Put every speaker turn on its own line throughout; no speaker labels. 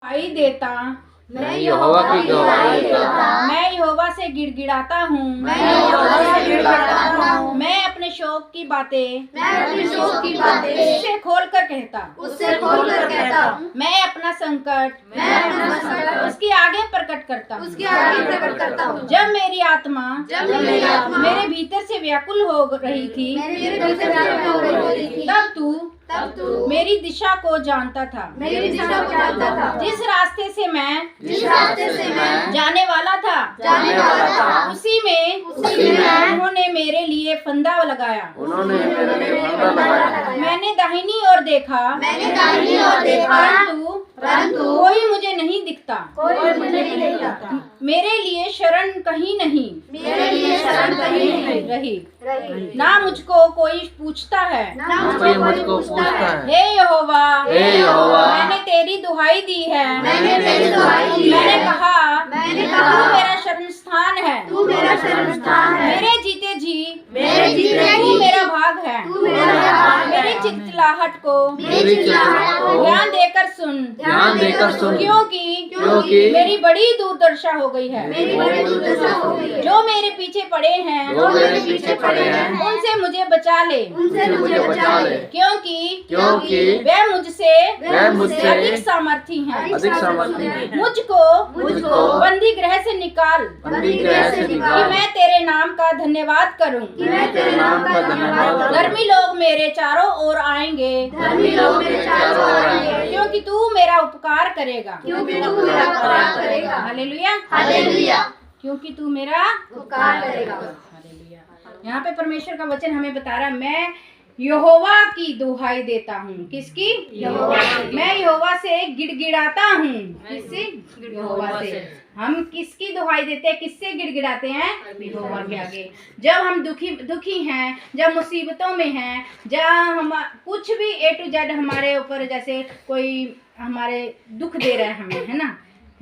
दुहाई देता,
मैं यहोवा की दुहाई देता,
मैं यहोवा से गिड़गिड़ाता हूँ,
मैं यहोवा से गिड़गिड़ाता हूँ,
मैं अपने शौक की बातें
मैं अपने शौक की बातें
उससे खोल कर कहता,
उससे खोलकर कहता हूँ,
मैं अपना संकट
मैं अपना संकट
उसके आगे प्रकट करता हूँ।
उसके आगे प्रकट करता हूँ।
जब मेरी आत्मा
मेरी आत्मा
मेरे भीतर से व्याकुल हो रही थी,
मेरे भीतर व्याकुल हो रही थी,
तब तू मेरी दिशा को जानता था,
मेरी दिशा को जानता था,
जिस रास्ते से मैं
जाने
वाला था, उसी में उन्होंने मेरे लिए फंदा लगाया। मैंने दाहिनी ओर देखा, परंतु कोई मुझे नहीं दिखता, मेरे लिए शरण कहीं नहीं रही, ना मुझको कोई पूछता है, हे यहोवा, मैंने तेरी दुहाई दी है, मैंने कहा तू मेरा शरण स्थान है, मेरे जीते जी तू मेरा भाग है, मेरी चिल्लाहट को ध्यान देकर सुन, क्योंकि मेरी बड़ी दुर्दशा हो गई है। जो मेरे पीछे पड़े हैं उनसे मुझे बचा ले, क्योंकि वे मुझसे अधिक सामर्थी हैं। मुझको बंदी गृह से निकाल, कि मैं तेरे नाम का धन्यवाद करूं। धर्मी लोग मेरे चारों ओर आएंगे, क्योंकि तू मेरा उपकार करेगा। हालेलुया, क्योंकि तू मेरा
उपकार करेगा।
हालेलुया। यहाँ पे परमेश्वर का वचन हमें बता रहा है, मैं यहोवा की दुहाई देता हूँ। किसकी? मैं यहोवा से गिड़गिड़ाता हूँ। किससे? यहोवा से। हम किसकी दुहाई देते हैं? किससे गिड़गिड़ाते हैं? यहोवा के आगे। जब हम दुखी हैं, जब मुसीबतों में हैं, जब हम कुछ भी A to Z हमारे ऊपर, जैसे कोई हमारे दुख दे रहा है हमें,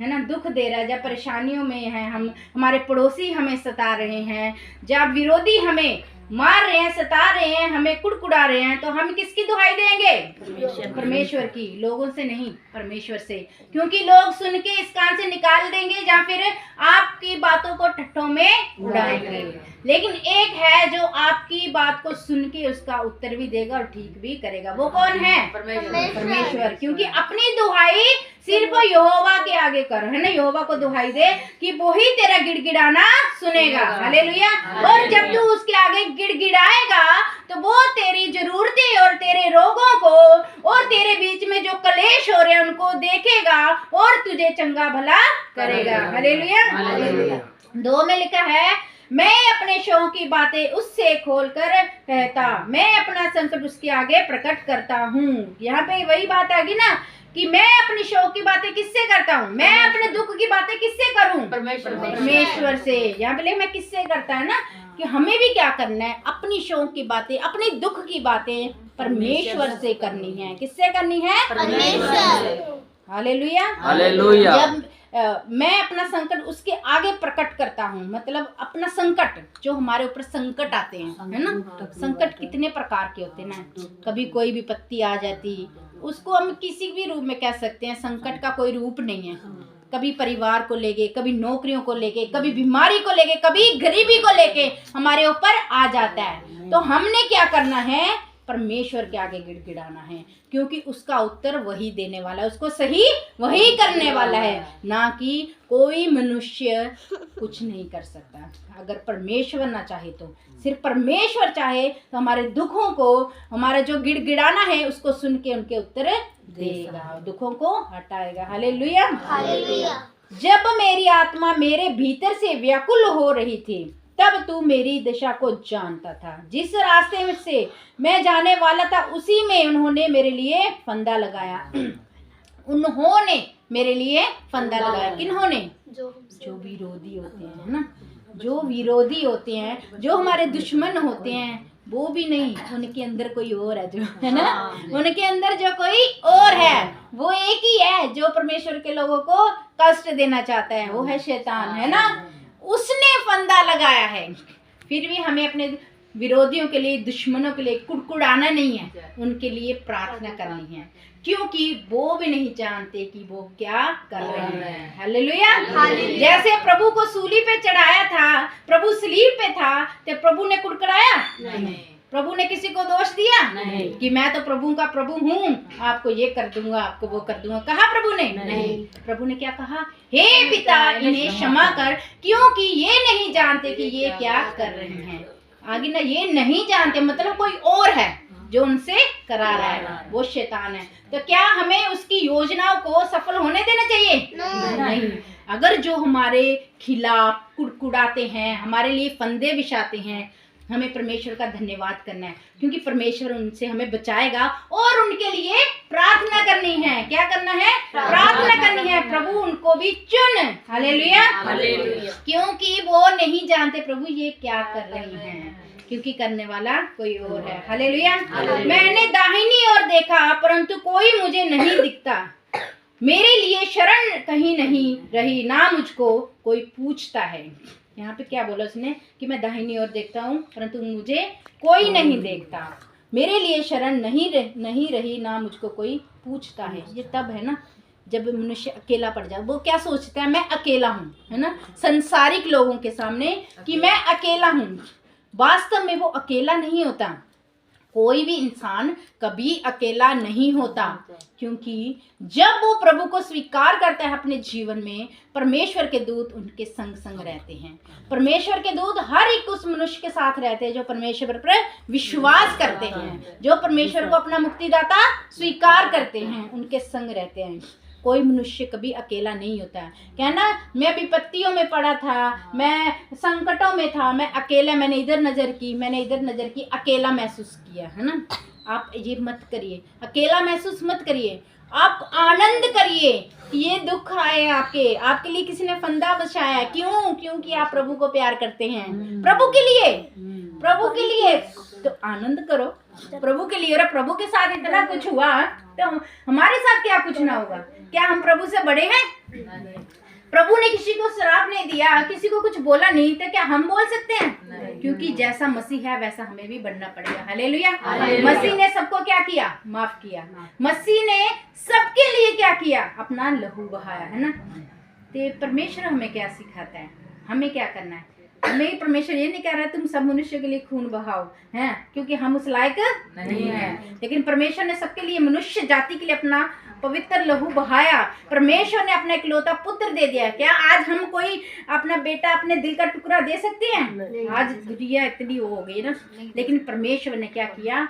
है ना, दुख दे रहा है, जब परेशानियों में हैं हम, हमारे पड़ोसी हमें सता रहे हैं, जब विरोधी हमें मार रहे हैं, सता रहे हैं, हमें कुड़कुड़ा रहे हैं, तो हम किसकी दुहाई देंगे? परमेश्वर की। लोगों से नहीं, परमेश्वर से। क्योंकि लोग सुन के इस कान से निकाल देंगे या फिर आपकी बातों को ठट्ठों में उड़ाएंगे, लेकिन एक है जो आपकी बात को सुन के उसका उत्तर भी देगा और ठीक भी करेगा। वो कौन है? परमेश्वर। क्योंकि अपनी दुहाई सिर्फ यहोवा के आगे करो, है ना, यहोवा को दुहाई दे कि वो ही तेरा गिड़गिड़ाना सुनेगा। हालेलुया। और जब तू उसके आगे गिड़गिड़ाएगा तो वो तेरी जरूरतें और तेरे रोगों को और तेरे बीच में जो कलेश हो रहे हैं उनको देखेगा और तुझे चंगा भला करेगा। हालेलुया। 2 में लिखा है, मैं अपने शौक की बातें उससे खोलकर कहता, मैं अपना संकट उसके आगे प्रकट करता हूँ। यहाँ पे वही बात आ गई ना कि मैं अपनी शौक की बातें किससे करता हूँ? मैं अपने दुख की बातें किससे करूँ? परमेश्वर से। यहाँ पे मैं किससे करता है ना, कि हमें भी क्या करना है? अपनी शौक की बातें, अपनी दुख की बातें परमेश्वर से करनी है। किससे करनी है? परमेश्वर। हालेलुया। जब मैं अपना संकट उसके आगे प्रकट करता हूँ, मतलब अपना संकट, जो हमारे ऊपर संकट आते हैं, है ना, संकट कितने प्रकार के होते हैं ना। कभी कोई विपत्ति आ जाती, उसको हम किसी भी रूप में कह सकते हैं, संकट का कोई रूप नहीं है। कभी परिवार को लेके, कभी नौकरियों को लेके, कभी बीमारी को लेके, कभी गरीबी को लेके हमारे ऊपर आ जाता है। तो हमने क्या करना है? परमेश्वर के आगे गिड़गिड़ाना है, क्योंकि उसका उत्तर वही देने वाला है, उसको सही वही करने वाला है, ना कि कोई मनुष्य कुछ नहीं कर सकता। अगर परमेश्वर ना चाहे तो, सिर्फ परमेश्वर चाहे तो हमारे दुखों को, हमारा जो गिड़गिड़ाना है उसको सुन के उनके उत्तर देगा, दुखों को हटाएगा। हालेलुया। जब मेरी आत्मा मेरे भीतर से व्याकुल हो रही थी, तब तू मेरी दिशा को जानता था। जिस रास्ते में से मैं जाने वाला था उसी में उन्होंने मेरे लिए फंदा लगाया। उन्होंने मेरे लिए फंदा लगाया। किन्होंने? जो विरोधी होते हैं ना, जो विरोधी होते हैं, जो हमारे दुश्मन होते हैं, वो भी नहीं, उनके अंदर कोई और है, जो है ना, उनके अंदर जो कोई और है, वो एक ही है जो परमेश्वर के लोगों को कष्ट देना चाहता है, वो है शैतान, है ना। उसने फंदा लगाया है। फिर भी हमें अपने विरोधियों के लिए, दुश्मनों के लिए कुड़कुड़ाना नहीं है, उनके लिए प्रार्थना करनी है। क्योंकि वो भी नहीं जानते कि वो क्या कर रहे हैं। हालेलुया। जैसे प्रभु को सूली पे चढ़ाया था, प्रभु सलीब पे था, तो प्रभु ने कुड़कुड़ाया नहीं, प्रभु ने किसी को दोष दिया नहीं कि मैं तो प्रभु का प्रभु हूँ, आपको ये कर दूंगा, आपको वो कर दूंगा। कहा प्रभु ने नहीं। प्रभु ने क्या कहा? हे पिता, इन्हें क्षमा कर, क्योंकि ये नहीं जानते कि ये क्या कर रहे हैं। आगे ना, ये नहीं जानते मतलब कोई और है जो उनसे करा रहा है, वो शैतान है। तो क्या हमें उसकी योजनाओं को सफल होने देना चाहिए? नहीं। अगर जो हमारे खिलाफ कुड़कुड़ाते हैं, हमारे लिए फंदे बिछाते हैं, हमें परमेश्वर का धन्यवाद करना है, क्योंकि परमेश्वर उनसे हमें बचाएगा और उनके लिए प्रार्थना करनी है। क्या करना है? प्रार्थना करनी है। प्रभु उनको भी चुन। हालेलुया। क्योंकि वो नहीं जानते प्रभु ये क्या कर रहे हैं, क्योंकि करने वाला कोई और है। हालेलुया। मैंने दाहिनी ओर देखा, परंतु कोई मुझे नहीं दिखता। मेरे लिए शरण कहीं नहीं रही, ना मुझको कोई पूछता है। यहाँ पे क्या बोला उसने कि मैं दाहिनी ओर देखता हूँ परंतु मुझे कोई नहीं देखता। मेरे लिए शरण नहीं रही, ना मुझको कोई पूछता है। ये तब है ना जब मनुष्य अकेला पड़ जाए। वो क्या सोचता है? मैं अकेला हूँ, है ना, संसारिक लोगों के सामने कि मैं अकेला हूँ। वास्तव में वो अकेला नहीं होता। कोई भी इंसान कभी अकेला नहीं होता, क्योंकि जब वो प्रभु को स्वीकार करता है अपने जीवन में, परमेश्वर के दूत उनके संग संग रहते हैं। परमेश्वर के दूत हर एक उस मनुष्य के साथ रहते हैं जो परमेश्वर पर विश्वास करते हैं, जो परमेश्वर को अपना मुक्तिदाता स्वीकार करते हैं, उनके संग रहते हैं। कोई मनुष्य कभी अकेला नहीं होता है। कहना मैं विपत्तियों में पड़ा था, मैं संकटों में था, मैं अकेला, मैंने इधर नज़र की, मैंने इधर नज़र की, अकेला महसूस किया, है ना। आप ये मत करिए, अकेला महसूस मत करिए। आप आनंद करिए कि ये दुख आए आपके लिए किसी ने फंदा बचाया। क्यों? क्योंकि आप प्रभु को प्यार करते हैं, प्रभु के लिए तो आनंद करो प्रभु के लिए। और प्रभु के साथ इतना कुछ हुआ तो हमारे साथ क्या कुछ ना होगा? क्या हम प्रभु से बड़े हैं? प्रभु ने किसी को श्राप नहीं दिया, किसी को कुछ बोला नहीं, तो क्या हम बोल सकते हैं? क्योंकि जैसा मसीह है वैसा हमें भी बनना पड़ेगा। हालेलुया। मसीह ने सबको क्या किया? माफ किया। मसीह ने सबके लिए क्या किया? अपना लहू बहाया, है ना। तो परमेश्वर हमें क्या सिखाता है? हमें क्या करना है? हमें परमेश्वर ये नहीं कह रहा है तुम सब मनुष्य के लिए खून बहाओ, हैं, क्योंकि हम उस लायक नहीं है। लेकिन परमेश्वर ने सबके लिए, मनुष्य जाति के लिए अपना पवित्र लहू बहाया। परमेश्वर ने अपना इकलौता पुत्र दे दिया। क्या आज हम कोई अपना बेटा, अपने दिल का टुकड़ा दे सकते हैं? आज दुनिया इतनी हो गई ना, लेकिन परमेश्वर ने क्या किया?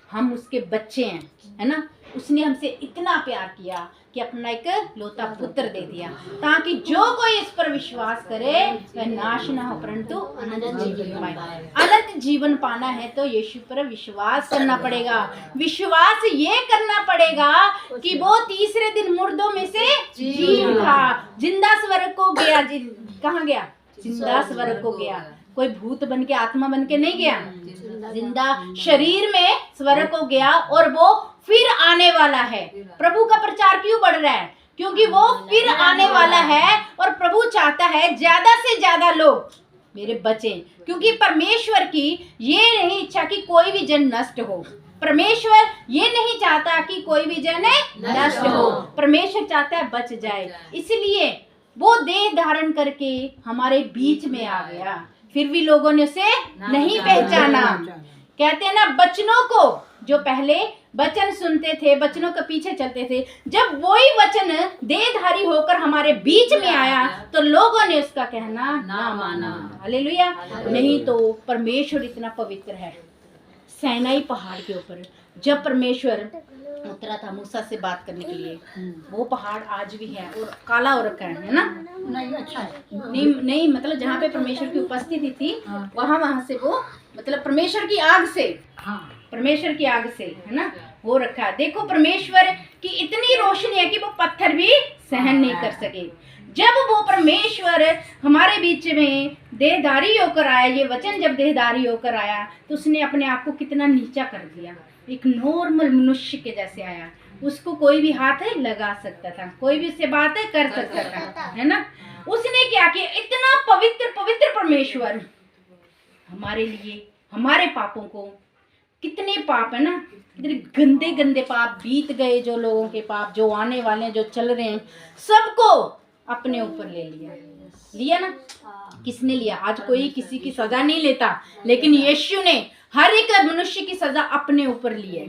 हम उसके बच्चे हैं, है ना। उसने हमसे इतना प्यार किया कि अपना एक लौता पुत्र दे दिया, ताकि जो कोई इस पर विश्वास करे वह नाश ना हो परंतु अनंत जीवन पाए। अनंत जीवन पाना है तो यीशु पर विश्वास करना पड़ेगा। विश्वास ये करना पड़ेगा कि वो तीसरे दिन मुर्दों में से जी उठा, जिंदा स्वर्ग को गया। कहाँ गया? जिंदा स्वर्ग को गया। कोई भूत बन के, आत्मा बन के नहीं गया, जिंदा शरीर में स्वर्ग को गया और वो फिर आने वाला है। प्रभु का प्रचार क्यों बढ़ रहा है? क्योंकि वो फिर आने वाला है और प्रभु चाहता है ज्यादा से ज्यादा लोग मेरे बचे, क्योंकि परमेश्वर की ये नहीं इच्छा कि कोई भी जन नष्ट हो। परमेश्वर ये नहीं चाहता कि कोई भी जन नष्ट हो, परमेश्वर चाहता है बच जाए। इसलिए वो देह धारण करके हमारे बीच में आ गया, फिर भी लोगों ने उसे नहीं पहचाना। कहते हैं ना, बचनों को जो पहले वचन सुनते थे, वचनों के पीछे चलते थे, जब वही वचन देहधारी होकर हमारे बीच में आया तो लोगों ने उसका कहना ना माना। हालेलुया। नहीं तो परमेश्वर इतना पवित्र है। सैनाई पहाड़ के ऊपर जब परमेश्वर उतरा था मूसा से बात करने के लिए, वो पहाड़ आज भी है और काला हो रखा है ना। नहीं, अच्छा है। नहीं मतलब जहाँ पे परमेश्वर की उपस्थिति थी वहाँ से वो मतलब परमेश्वर की आग से, परमेश्वर की आग से, है ना, हो रखा है। देखो परमेश्वर की इतनी रोशनी है कि वो पत्थर भी सहन नहीं कर सके। जब वो परमेश्वर हमारे बीच में देहधारी होकर आया, ये वचन जब देहधारी होकर आया तो उसने अपने आप को कितना नीचा कर दिया। एक नॉर्मल मनुष्य के जैसे आया, उसको कोई भी हाथ लगा सकता था, कोई भी उससे बात कर सकता था, है ना। उसने क्या किया? इतना पवित्र पवित्र परमेश्वर हमारे लिए, हमारे पापों को कितने पाप है ना, कितने गंदे गंदे पाप बीत गए, जो लोगों के पाप, जो आने वाले हैं, जो चल रहे हैं, सबको अपने ऊपर ले लिया ना। किसने लिया? आज कोई किसी की सजा नहीं लेता, लेकिन यीशु ने हर एक मनुष्य की सजा अपने ऊपर ली है।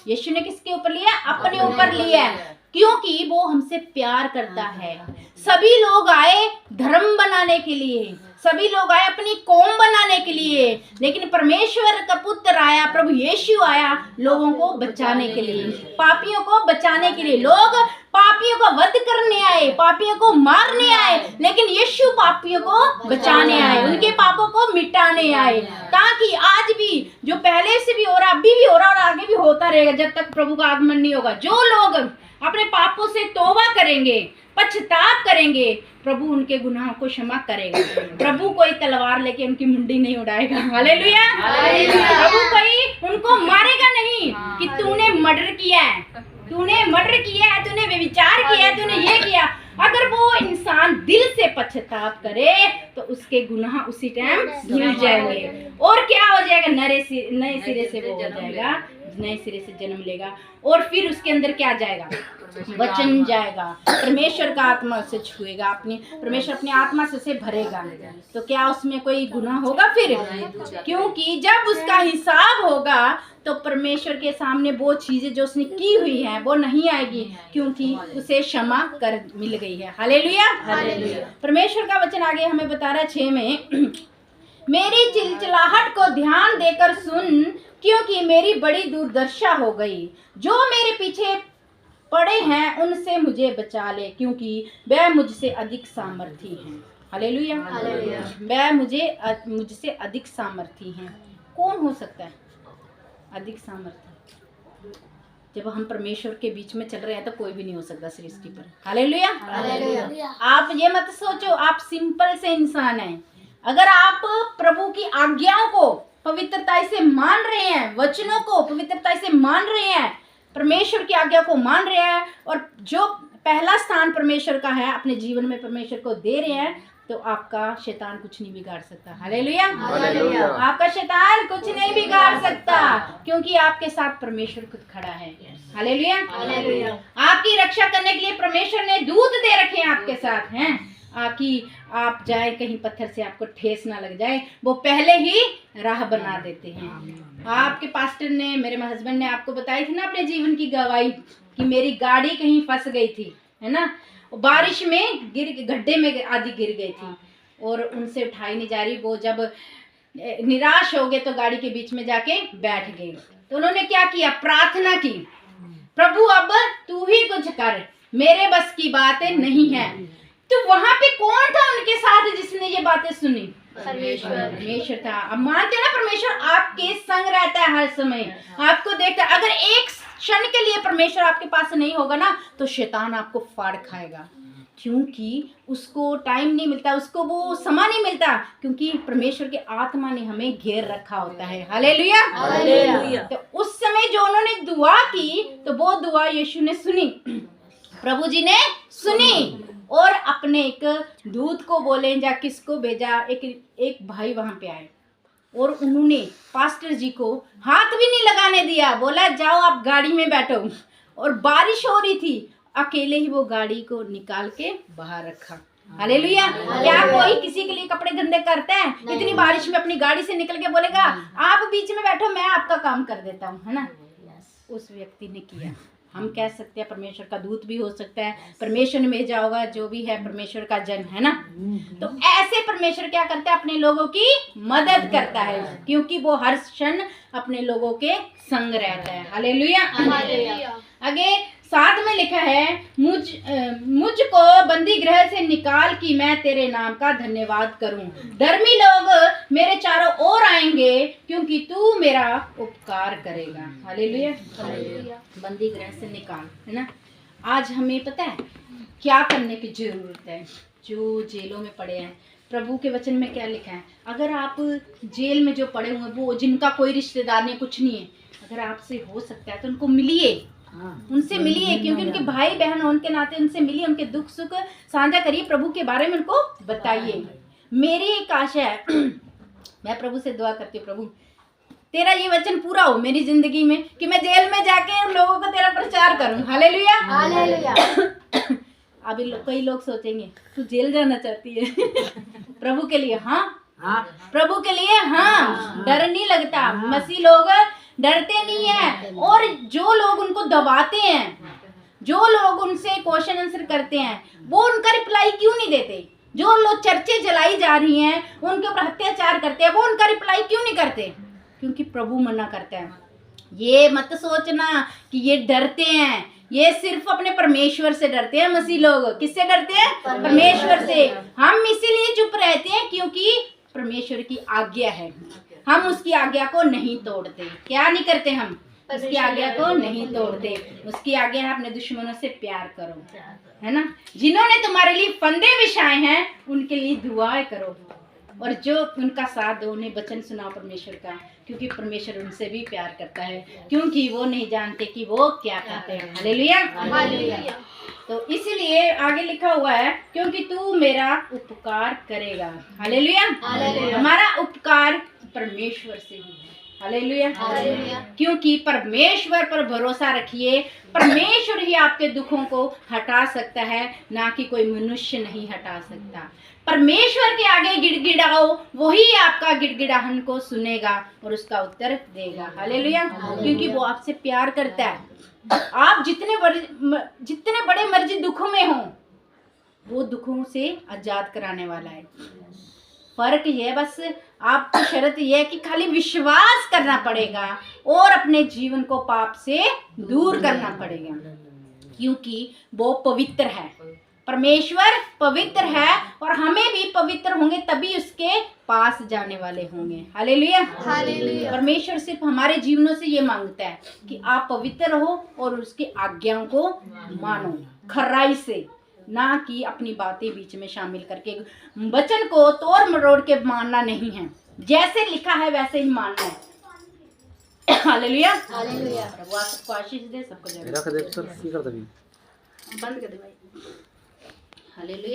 यीशु ने किसके ऊपर लिया? अपने ऊपर लिया है, क्योंकि वो हमसे प्यार करता है। सभी लोग आए धर्म बनाने के लिए, सभी लोग आए अपनी कौम बनाने के लिए, लेकिन परमेश्वर का पुत्र आया, प्रभु यीशु आया लोगों को बचाने के लिए, पापियों को बचाने के लिए। लोग पापियों को वध करने आए, पापियों को मारने आए, लेकिन यीशु पापियों को बचाने आए, उनके पापों को मिटाने आए, ताकि आज भी जो पहले से भी हो रहा, अभी भी हो रहा और आगे भी होता रहेगा जब तक प्रभु का आगमन नहीं होगा, जो लोग अपने पापों से तौबा करेंगे, पश्चाताप करेंगे, प्रभु उनके गुनाहों को क्षमा करेगा। प्रभु कोई तलवार लेके उनकी मुंडी नहीं उड़ाएगा। हालेलुया। प्रभु कोई उनको मारेगा नहीं कि तूने मर्डर किया है, तूने मर्डर किया है, तूने व्यभिचार किया है, तूने ये किया। अगर वो इंसान दिल से पश्चाताप करे तो उसके गुनाह उसी टाइम धुल जाएंगे और क्या हो जाएगा? नए सिरे से वो हो जाएगा, नए सिरे से जन्म लेगा और फिर उसके अंदर क्या जाएगा? वचन जाएगा, परमेश्वर का आत्मा उसे छुएगा, अपनी परमेश्वर अपनी आत्मा से उसे भरेगा। तो क्या उसमें कोई गुनाह होगा फिर? क्योंकि जब उसका हिसाब होगा तो परमेश्वर के सामने वो चीजें जो उसने की हुई हैं वो नहीं आएगी, क्योंकि उसे क्षमा कर मिल गई है। हालेलुया। परमेश्वर का वचन आगे हमें बता रहा है 6 में, मेरी चिलचिलाहट को ध्यान देकर सुन, क्योंकि मेरी बड़ी दुर्दशा हो गई। जो मेरे पीछे पड़े हैं उनसे मुझे बचा ले, क्योंकि वह मुझसे अधिक सामर्थी हैं। हालेलुया। वह मुझसे अधिक सामर्थी हैं। कौन हो सकता है अधिक सामर्थी? जब हम परमेश्वर के बीच में चल रहे हैं तो कोई भी नहीं हो सकता सृष्टि पर। हालेलुया। आप ये मत सोचो आप सिंपल से इंसान हैं। अगर आप प्रभु की आज्ञाओं को पवित्रता से मान रहे हैं, वचनों को पवित्रता से मान रहे हैं, परमेश्वर की आज्ञा को मान रहे हैं और जो पहला स्थान परमेश्वर का है अपने जीवन में परमेश्वर को दे रहे हैं, तो आपका शैतान कुछ नहीं बिगाड़ सकता। हालेलुया। आपका शैतान कुछ नहीं बिगाड़ सकता, क्योंकि आपके साथ परमेश्वर खुद खड़ा है। हालेलुया। आपकी रक्षा करने के लिए परमेश्वर ने दूत दे रखे हैं आपके साथ हैं, कि आप जाए कहीं पत्थर से आपको ठेस ना लग जाए, वो पहले ही राह बना देते हैं। आपके पास्टर ने, मेरे हस्बैंड ने आपको बताई थी ना अपने जीवन की गवाही कि मेरी गाड़ी कहीं फंस गई थी, है ना, बारिश में गड्ढे में आधी गिर गई थी और उनसे उठाई नहीं जा रही। वो जब निराश हो गए तो गाड़ी के बीच में जाके बैठ गए। तो उन्होंने क्या किया? प्रार्थना की, प्रभु अब तू ही कुछ कर, मेरे बस की बातें नहीं है। तो वहां पे कौन था उनके साथ जिसने ये बातें सुनी? परमेश्वर था। अब मानते ना परमेश्वर आपके संग रहता है, हर समय आपको देखता है। अगर एक क्षण के लिए परमेश्वर आपके पास नहीं होगा ना तो शैतान आपको फाड़ खाएगा, क्योंकि उसको टाइम नहीं मिलता, उसको वो समय नहीं मिलता, क्योंकि परमेश्वर के आत्मा ने हमें घेर रखा होता है। हालेलुया। तो उस समय जो उन्होंने दुआ की तो वो दुआ यीशु ने सुनी, प्रभु जी ने सुनी और अपने एक दूत को बोले या किसको भेजा, एक भाई वहां पे आए और उन्होंने पास्टर जी को हाथ भी नहीं लगाने दिया, बोला जाओ आप गाड़ी में बैठो। और बारिश हो रही थी, अकेले ही वो गाड़ी को निकाल के बाहर रखा। हालेलुया। क्या कोई किसी के लिए कपड़े गंदे करता है? इतनी बारिश में अपनी गाड़ी से निकल के बोलेगा आप बीच में बैठो, मैं आपका काम कर देता हूँ, है ना? उस व्यक्ति ने किया। हम कह सकते हैं परमेश्वर का दूत भी हो सकता है, परमेश्वर ने भेजा होगा, जो भी है परमेश्वर का जन, है ना? तो ऐसे परमेश्वर क्या करता है? अपने लोगों की मदद करता है, क्योंकि वो हर क्षण अपने लोगों के संग रहता है। हालेलुया। आगे 7 में लिखा है, मुझको बंदी गृह से निकाल कि मैं तेरे नाम का धन्यवाद करूं। धर्मी लोग मेरे चारों ओर आएंगे, क्योंकि तू मेरा उपकार करेगा। हालेलुया। बंदी गृह से निकाल, है ना? आज हमें पता है क्या करने की जरूरत है? जो जेलों में पड़े हैं, प्रभु के वचन में क्या लिखा है? अगर आप जेल में जो पड़े हुए, वो जिनका कोई रिश्तेदार नहीं, कुछ नहीं है, अगर आपसे हो सकता है तो उनको मिलिए, उनसे मिलिए, क्योंकि उनके भाई बहन उनके नाते उनसे मिलिए, उनके दुख सुख साझा करिए, प्रभु के बारे में उनको बताइए। मेरी एक आशा है, मैं प्रभु से दुआ करती हूँ, प्रभु तेरा ये वचन पूरा हो मेरी जिंदगी में, कि मैं जेल में जाके लोगों को तेरा प्रचार करूं। हालेलुया।
हालेलुया।
अभी कई लोग सोचेंगे तू जेल जाना चाहती है प्रभु के लिए। हाँ, प्रभु के लिए हाँ, डर नहीं लगता। मसीह लोग डरते नहीं है। और जो लोग उनको दबाते हैं, जो लोग उनसे क्वेश्चन आंसर करते हैं, वो उनका रिप्लाई क्यों नहीं देते? जो लोग चर्चे जलाई जा रही हैं, उनके ऊपर अत्याचार करते हैं, वो उनका रिप्लाई क्यों नहीं करते? क्योंकि प्रभु मना करता है। ये मत सोचना कि ये डरते हैं, ये सिर्फ अपने परमेश्वर से डरते हैं। मसीह लोग किससे डरते हैं? परमेश्वर से। हम इसीलिए चुप रहते हैं क्योंकि परमेश्वर की आज्ञा है, हम उसकी आज्ञा को नहीं तोड़ते। क्या नहीं करते? हम उसकी आज्ञा को नहीं तोड़ते। उसकी आज्ञा है अपने दुश्मनों से प्यार करो, है ना। जिन्होंने तुम्हारे लिए फंदे बिछाए हैं उनके लिए दुआएं करो, और जो उनका साथ दो उन्हें वचन सुनाओ परमेश्वर का, क्योंकि परमेश्वर उनसे भी प्यार करता है, क्योंकि वो नहीं जानते कि वो क्या करते हैं। हालेलुया।
हालेलुया।
तो इसलिए आगे लिखा हुआ है, क्योंकि तू मेरा उपकार करेगा। हालेलुया।
हालेलुया।
हमारा उपकार परमेश्वर से ही है। हालेलुया।
हालेलुया।
क्योंकि परमेश्वर पर भरोसा रखिए, परमेश्वर ही आपके दुखों को हटा सकता है, ना कि कोई मनुष्य नहीं हटा सकता। परमेश्वर के आगे गिड़गिड़ाओ, वही आपका गिड़गिड़ाहन को सुनेगा और उसका उत्तर देगा। हालेलुया। क्योंकि वो आपसे प्यार करता है। आप जितने बड़े मर्जी दुखों में हो, वो दुखों से आजाद कराने वाला है। फर्क ये बस आपकी शर्त यह है कि खाली विश्वास करना पड़ेगा और अपने जीवन को पाप से दूर करना पड़ेगा, क्योंकि वो पवित्र है। परमेश्वर पवित्र है और हमें भी पवित्र होंगे तभी उसके पास जाने वाले होंगे। हालेलुया।
हालेलुया।
परमेश्वर सिर्फ हमारे जीवनों से ये मांगता है कि आप पवित्र हो और उसकी आज्ञाओं को मानो खराई से, ना कि अपनी बातें बीच में शामिल करके। वचन को तोड़ मरोड़ के मानना नहीं है, जैसे लिखा है वैसे ही मानना है। हालेलुया।
हालेलुया।
प्रभु आप सबको आशीष दे, सबको जय।
रख दे सर, की कर दे।
बंद कर दे भाई। हालेलुया।